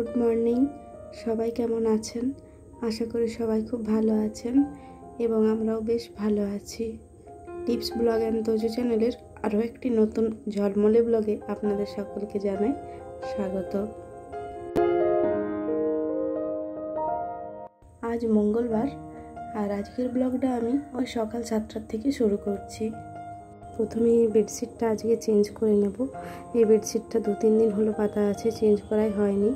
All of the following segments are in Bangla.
Good morning. সবাই কেমন আছেন? আশা করি সবাই খুব ভালো আছেন এবং আমরাও বেশ ভালো আছি। টিপস ব্লগ অ্যান্ড তোজো চ্যানেলের আরও একটি নতুন ঝলমলে ব্লগে আপনাদের সকলকে জানাই স্বাগত। আজ মঙ্গলবার আর আজকের ব্লগটা আমি ওই সকাল 7টার থেকে শুরু করছি। প্রথমে এই বেডশিটটা আজকে চেঞ্জ করে নেব। এই বেডশিটটা 2-3 দিন হলো পাতা আছে, চেঞ্জ করাই হয়নি।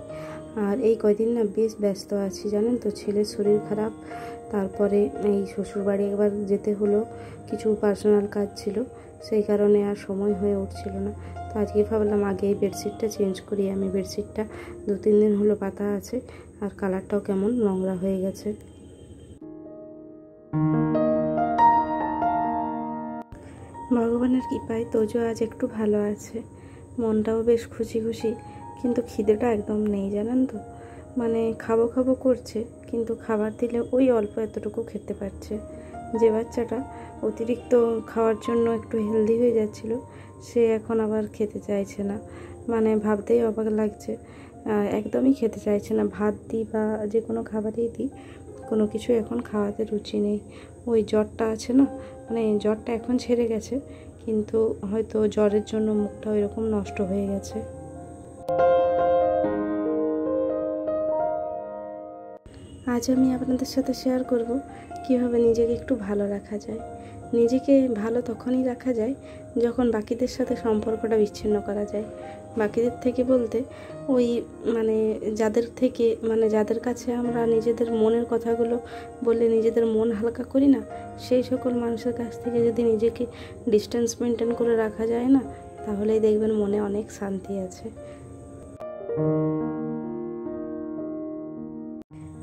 আর এই কয়দিন না বেশ ব্যস্ত আছি, জানেন তো, ছেলের শরীর খারাপ, তারপরে এই শ্বশুরবাড়ি একবার যেতে হলো, কিছু পার্সোনাল কাজ ছিল, সেই কারণে আর সময় হয়ে উঠছিল না। তো আজকে ভাবলাম আগে এই বেডশিটটা চেঞ্জ করি। আমি বেডশিটটা 2-3 দিন হলো পাতা আছে আর কালারটাও কেমন নোংরা হয়ে গেছে। ভগবানের কৃপায় তোজো আজ একটু ভালো আছে, মনটাও বেশ খুশি খুশি, কিন্তু খিদেটা একদম নেই, জানেন তো। মানে খাবো খাবো করছে, কিন্তু খাবার দিলে ওই অল্প এতটুকু খেতে পারছে। যে বাচ্চাটা অতিরিক্ত খাওয়ার জন্য একটু হেলদি হয়ে যাচ্ছিল, সে এখন আবার খেতে চাইছে না। মানে ভাবতেই অবাক লাগছে, একদমই খেতে চাইছে না। ভাত দিই বা যে কোনো খাবারই দিই, কোনো কিছু এখন খাওয়াতে রুচি নেই। ওই জ্বরটা আছে না, মানে জ্বরটা এখন ছেড়ে গেছে, কিন্তু হয়তো জ্বরের জন্য মুখটা ওইরকম নষ্ট হয়ে গেছে। আজ আমি আপনাদের সাথে শেয়ার করব কিভাবে নিজেকে একটু ভালো রাখা যায়। নিজেকে ভালো তখনই রাখা যায় যখন বাকিদের সাথে সম্পর্কটা বিচ্ছিন্ন করা যায়। বাকিদের থেকে বলতে ওই যাদের কাছে আমরা নিজেদের মনের কথাগুলো বলে নিজেদের মন হালকা করি না, সেই সকল মানুষের কাছ থেকে যদি নিজেকে ডিস্টেন্স মেনটেন করে রাখা যায় না, তাহলেই দেখবেন মনে অনেক শান্তি আছে।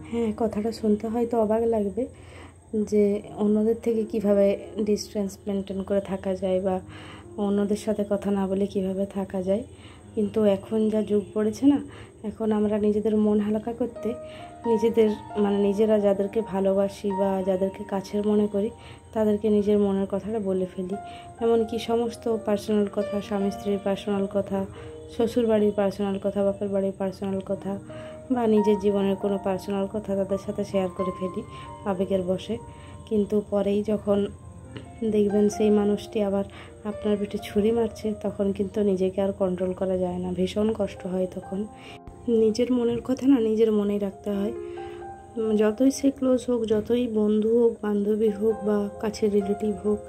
হ্যাঁ, কথাটা শুনতে হয়তো অবাক লাগবে যে অন্যদের থেকে কিভাবে ডিস্টেন্স মেনটেন করে থাকা যায় বা অন্যদের সাথে কথা না বলে কিভাবে থাকা যায়, কিন্তু এখন যা যুগ পড়েছে না, এখন আমরা নিজেদের মন হালকা করতে নিজেরা যাদেরকে ভালোবাসি বা যাদেরকে কাছের মনে করি তাদেরকে নিজের মনের কথাটা বলে ফেলি। এমনকি সমস্ত পার্সোনাল কথা, স্বামী স্ত্রীর পার্সোনাল কথা, শ্বশুর বাড়ির পার্সোনাল কথা, বাপের বাড়ির পার্সোনাল কথা বা নিজের জীবনের কোনো পার্সোনাল কথা তাদের সাথে শেয়ার করে ফেলি আবেগের বশে। কিন্তু পরেই যখন দেখবেন সেই মানুষটি আবার আপনার পেটে ছুরি মারছে, তখন কিন্তু নিজেকে আর কন্ট্রোল করা যায় না, ভীষণ কষ্ট হয় তখন। নিজের মনের কথা না নিজের মনেই রাখতে হয়। যতই সে ক্লোজ হোক, যতই বন্ধু হোক, বান্ধবী হোক বা কাছের রিলেটিভ হোক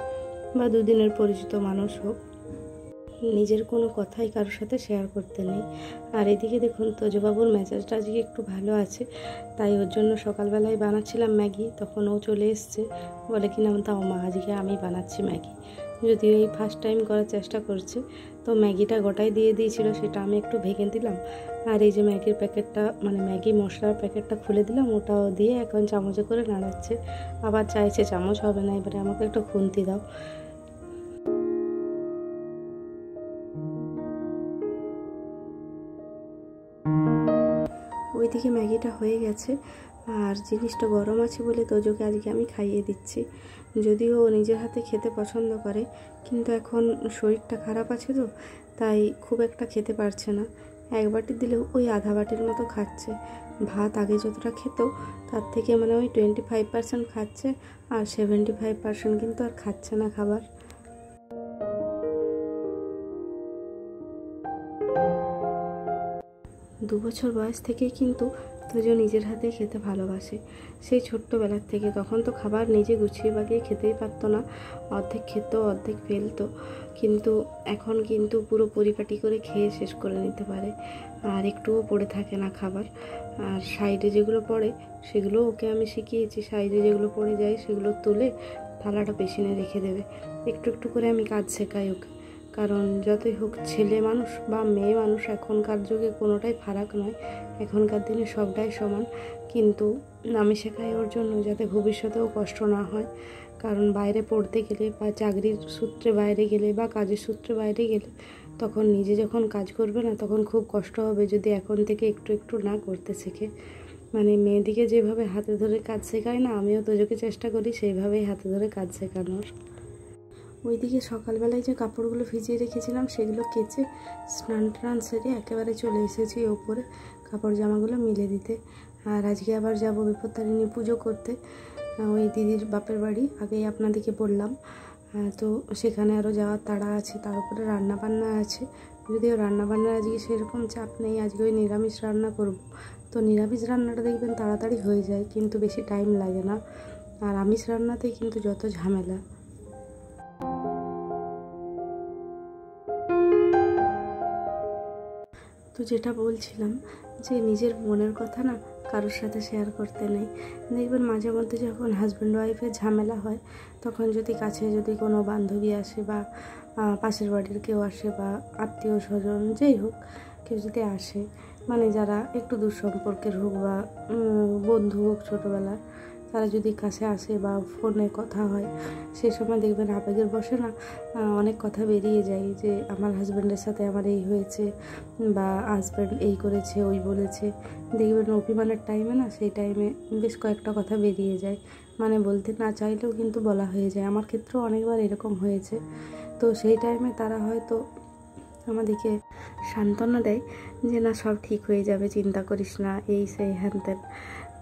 বা দুদিনের পরিচিত মানুষ হোক, নিজের কোনো কথাই কারোর সাথে শেয়ার করতে নেই। আর এদিকে দেখুন তোজবাবুর মেজাজটা আজকে একটু ভালো আছে, তাই ওর জন্য সকালবেলায় বানাচ্ছিলাম ম্যাগি, তখন ও চলে এসছে, বলে কিনা তাও মা আজকে আমি বানাচ্ছি ম্যাগি। যদিও এই ফার্স্ট টাইম করার চেষ্টা করছে, তো ম্যাগিটা গোটাই দিয়ে দিয়েছিল, সেটা আমি একটু ভেঙে দিলাম। আর এই যে ম্যাগির প্যাকেটটা, ম্যাগি মশলার প্যাকেটটা খুলে দিলাম, ওটাও দিয়ে এখন চামচে করে নাড়াচ্ছে। আবার চাইছে চামচ হবে না, এবারে আমাকে একটু খুন্তি দাও। ওইদিকে ম্যাগিটা হয়ে গেছে আর জিনিসটা গরম আছে বলে তোজোকে আজকে আমি খাইয়ে দিচ্ছি। যদিও ও নিজের হাতে খেতে পছন্দ করে, কিন্তু এখন শরীরটা খারাপ আছে তো, তাই খুব একটা খেতে পারছে না। 1 বাটি দিলেও ওই আধা বাটির মতো খাচ্ছে। ভাত আগে যতটা খেত তার থেকে ওই 25% খাচ্ছে, আর 75% কিন্তু আর খাচ্ছে না খাবার। 2 বছর বয়স থেকেই কিন্তু তোজো নিজের হাতে খেতে ভালোবাসে, সেই ছোট্টবেলার থেকে। তখন তো খাবার নিজে গুছিয়ে বাগিয়ে খেতেই পারতো না, অর্ধেক খেত অর্ধেক ফেলতো, কিন্তু এখন কিন্তু পুরো পরিপাটি করে খেয়ে শেষ করে নিতে পারে, আর একটুও পড়ে থাকে না খাবার। আর সাইডে যেগুলো পড়ে সেগুলো ওকে আমি শিখিয়েছি, সাইডে যেগুলো পড়ে যায় সেগুলো তুলে থালাটা পেছনে রেখে দেবে। একটু একটু করে আমি কাজ শেখাই ওকে, কারণ যতই হোক ছেলে মানুষ বা মেয়ে মানুষ, এখনকার যুগে কোনোটাই ফারাক নয়, এখনকার দিনে সবটাই সমান। কিন্তু আমি শেখাই ওর জন্য যাতে ভবিষ্যতেও কষ্ট না হয়, কারণ বাইরে পড়তে গেলে বা চাকরির সূত্রে বাইরে গেলে বা কাজের সূত্রে বাইরে গেলে তখন নিজে যখন কাজ করবে না, তখন খুব কষ্ট হবে যদি এখন থেকে একটু একটু না করতে শেখে। মেয়েদিকে যেভাবে হাতে ধরে কাজ শেখায় না, আমিও তোজোকে চেষ্টা করি সেইভাবেই হাতে ধরে কাজ শেখানোর। ওইদিকে সকালবেলায় যে কাপড়গুলো ভিজিয়ে রেখেছিলাম সেগুলো কেচে স্নান টান সেরে একেবারে চলে এসেছি ওপরে, কাপড় জামাগুলো মিলে দিতে। আর আজকে আবার যাব বিপত্তারিণী পুজো করতে ওই দিদির বাপের বাড়ি, আগেই আপনাদেরকে বললাম। তো সেখানে আরও যাওয়ার তাড়া আছে, তার উপরে রান্নাবান্না আছে। যদিও রান্নাবান্নার আজকে সেরকম চাপ নেই, আজকে ওই নিরামিষ রান্না করব। তো নিরামিষ রান্নাটা দেখবেন তাড়াতাড়ি হয়ে যায়, কিন্তু বেশি টাইম লাগে না। আর আমিষ রান্নাতেই কিন্তু যত ঝামেলা। তো যেটা বলছিলাম যে নিজের মনের কথা না কারোর সাথে শেয়ার করতে নেই। দেখবেন মাঝে মধ্যে যখন হাজব্যান্ড ওয়াইফের ঝামেলা হয়, তখন যদি কাছে যদি কোনো বান্ধবী আসে বা পাশের বাড়ির কেউ আসে বা আত্মীয় স্বজন যেই হোক কেউ যদি আসে, মানে যারা একটু দূর সম্পর্কের হোক বা বন্ধু হোক ছোটোবেলার, তারা যদি কাছে আসে বা ফোনে কথা হয়, সে সময় দেখবেন আবেগের বশে না অনেক কথা বেরিয়ে যায় যে আমার হাজব্যান্ডের সাথে আমার এই হয়েছে বা হাজব্যান্ড এই করেছে ওই বলেছে। দেখবেন অভিমানের টাইমে না সেই টাইমে বেশ কয়েকটা কথা বেরিয়ে যায়, মানে বলতে না চাইলেও কিন্তু বলা হয়ে যায়। আমার ক্ষেত্রেও অনেকবার এরকম হয়েছে। তো সেই টাইমে তারা হয়তো আমাদেরকে সান্ত্বনা দেয় যে না সব ঠিক হয়ে যাবে, চিন্তা করিস না, এই সেই হ্যান ত্যান।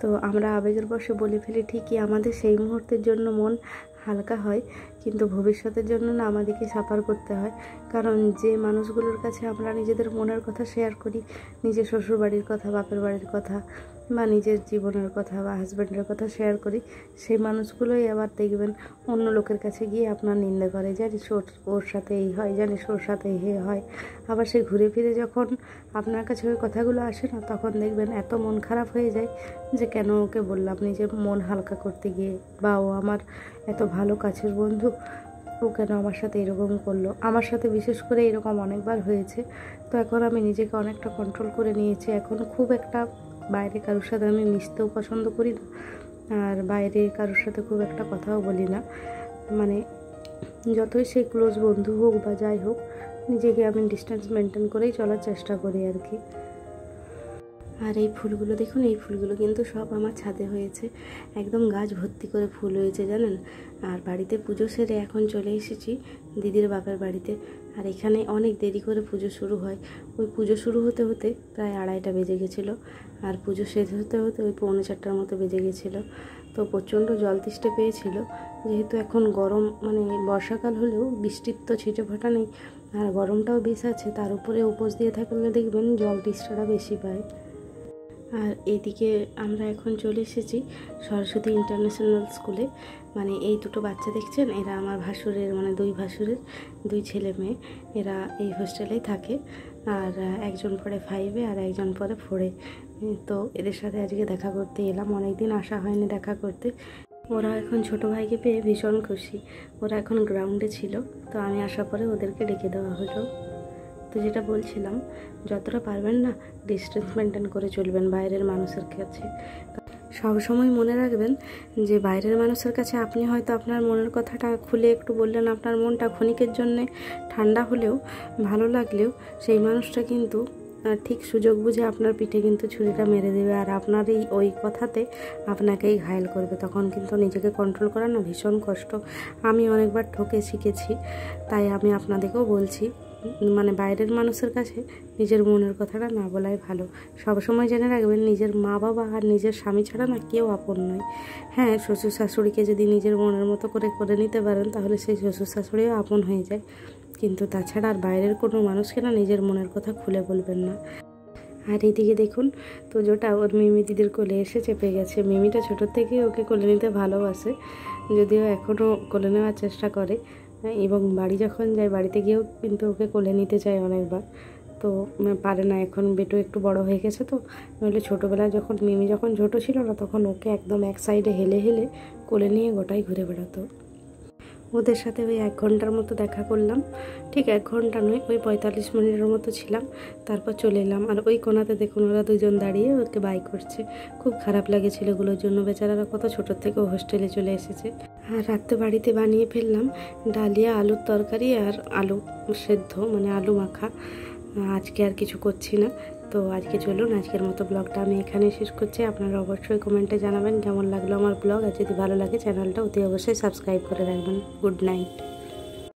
তো আমরা আবেগের বশে বলে ফেলি ঠিকই, আমাদের সেই মুহূর্তের জন্য মন হালকা হয়, কিন্তু ভবিষ্যতের জন্য না আমাদেরকে সাফার করতে হয়। কারণ যে মানুষগুলোর কাছে আমরা নিজেদের মনের কথা শেয়ার করি, নিজের শ্বশুর বাড়ির কথা, বাপের বাড়ির কথা বা নিজের জীবনের কথা বা হাজব্যান্ডের কথা শেয়ার করি, সেই মানুষগুলোই আবার দেখবেন অন্য লোকের কাছে গিয়ে আপনার নিন্দা করে, জানিস ওর সাথে এই হয়, জানিস ওর সাথে হে হয়। আবার সে ঘুরে ফিরে যখন আপনার কাছে ওই কথাগুলো আসে না, তখন দেখবেন এত মন খারাপ হয়ে যায় যে কেন ওকে বললাম নিজের মন হালকা করতে গিয়ে, বা ও আমার এত ভালো কাছের বন্ধু, ও কেন আমার সাথে এরকম করলো। আমার সাথে বিশেষ করে এরকম অনেকবার হয়েছে। তো এখন আমি নিজেকে অনেকটা কন্ট্রোল করে নিয়েছি। এখন খুব একটা বাইরে কারোর সাথে আমি মিশতেও পছন্দ করি না, আর বাইরে কারোর সাথে খুব একটা কথাও বলি না। মানে যতই সে ক্লোজ বন্ধু হোক বা যাই হোক, নিজেকে আমি ডিস্টেন্স মেনটেন করেই চলার চেষ্টা করি আর কি। আর এই ফুলগুলো দেখুন, এই ফুলগুলো কিন্তু সব আমার ছাদে হয়েছে, একদম গাছ ভর্তি করে ফুল হয়েছে জানেন। আর বাড়িতে পুজো সেরে এখন চলে এসেছি দিদির বাপের বাড়িতে। আর এখানে অনেক দেরি করে পুজো শুরু হয়, ওই পুজো শুরু হতে হতে প্রায় 2:30 বেজে গেছিলো, আর পুজো শেষ হতে হতে ওই 3:45 মতো বেজে গেছিলো। তো প্রচণ্ড জল তেষ্টা পেয়েছিল, যেহেতু এখন গরম, মানে বর্ষাকাল হলেও বৃষ্টির তো ছিটে ফোঁটা নেই, আর গরমটাও বেশ আছে, তার উপরে উপোস দিয়ে থাকলে দেখবেন জল তেষ্টাটা বেশি পায়। আর এইদিকে আমরা এখন চলে এসেছি সরস্বতী ইন্টারন্যাশনাল স্কুলে। মানে এই দুটো বাচ্চা দেখছেন, এরা আমার ভাসুরের, মানে 2 ভাসুরের 2 ছেলে মেয়ে, এরা এই হোস্টেলেই থাকে। আর একজন পড়ে 5-এ আর একজন পড়ে 4-এ। তো এদের সাথে আজকে দেখা করতে এলাম, অনেকদিন আসা হয়নি দেখা করতে। ওরা এখন ছোটো ভাইকে পেয়ে ভীষণ খুশি। ওরা এখন গ্রাউন্ডে ছিল, তো আমি আসার পরে ওদেরকে ডেকে দেওয়া হলো। তো যেটা বলছিলাম, যতটা পারবেন না ডিস্টেন্স মেনটেন করে চলবেন বাইরের মানুষের কাছে। সবসময় মনে রাখবেন যে বাইরের মানুষের কাছে আপনি হয়তো আপনার মনের কথাটা খুলে একটু বললেন, আপনার মনটা ক্ষণিকের জন্যে ঠান্ডা হলেও, ভালো লাগলেও, সেই মানুষটা কিন্তু ঠিক সুযোগ বুঝে আপনার পিঠে কিন্তু ছুরিটা মেরে দেবে, আর আপনার এই ওই কথাতে আপনাকেই ঘায়েল করবে। তখন কিন্তু নিজেকে কন্ট্রোল করা না ভীষণ কষ্ট। আমি অনেকবার ঠকে শিখেছি, তাই আমি আপনাদেরকেও বলছি, মানে বাইরের মানুষের কাছে নিজের মনের কথাটা না বলাই ভালো। সবসময় জেনে রাখবেন নিজের মা বাবা আর নিজের স্বামী ছাড়া না কেউ আপন নয়। হ্যাঁ, শ্বশুর শাশুড়িকে যদি নিজের মনের মতো করে নিতে পারেন, তাহলে সেই শ্বশুর শাশুড়িও আপন হয়ে যায়, কিন্তু তাছাড়া আর বাইরের কোনো মানুষকে না নিজের মনের কথা খুলে বলবেন না। আর এইদিকে দেখুন, তো যেটা ওর মিমি দিদির কোলে এসে চেপে গেছে। মিমিটা ছোটোর থেকেই ওকে কোলে নিতে ভালোবাসে, যদিও এখনও কোলে নেওয়ার চেষ্টা করে, এবং বাড়ি যখন যায় বাড়িতে গিয়েও কিন্তু ওকে কোলে নিতে চায় অনেকবার, তো পারে না। এখন বেটু একটু বড় হয়ে গেছে, তো নইলে ছোটোবেলায় যখন মিমি যখন ছোটো ছিল না, তখন ওকে একদম এক সাইডে হেলে হেলে কোলে নিয়ে গোটাই ঘুরে বেড়াতো। ওদের সাথে ওই 1 ঘন্টার মতো দেখা করলাম, ঠিক 1 ঘন্টা নয়, ওই 45 মিনিটের মতো ছিলাম, তারপর চলে এলাম। আর ওই কোনাতে দেখুন ওরা দুজন দাঁড়িয়ে ওকে বাই করছে। খুব খারাপ লাগে ছেলেগুলোর জন্য, বেচারারা কত ছোটোর থেকে হোস্টেলে চলে এসেছে। আর রাত্রে বাড়িতে বানিয়ে ফেললাম ডালিয়া, আলুর তরকারি আর আলু সেদ্ধ, মানে আলু মাখা। আজকে আর কিছু করছি না। তো আজকে চলুন, আজকের মতো ব্লগটা আমি এখানে শেষ করছি। আপনারা অবশ্যই কমেন্টে জানাবেন কেমন লাগলো আমার ব্লগ, আর যদি ভালো লাগে চ্যানেলটা অতি অবশ্যই সাবস্ক্রাইব করে রাখবেন। Good night.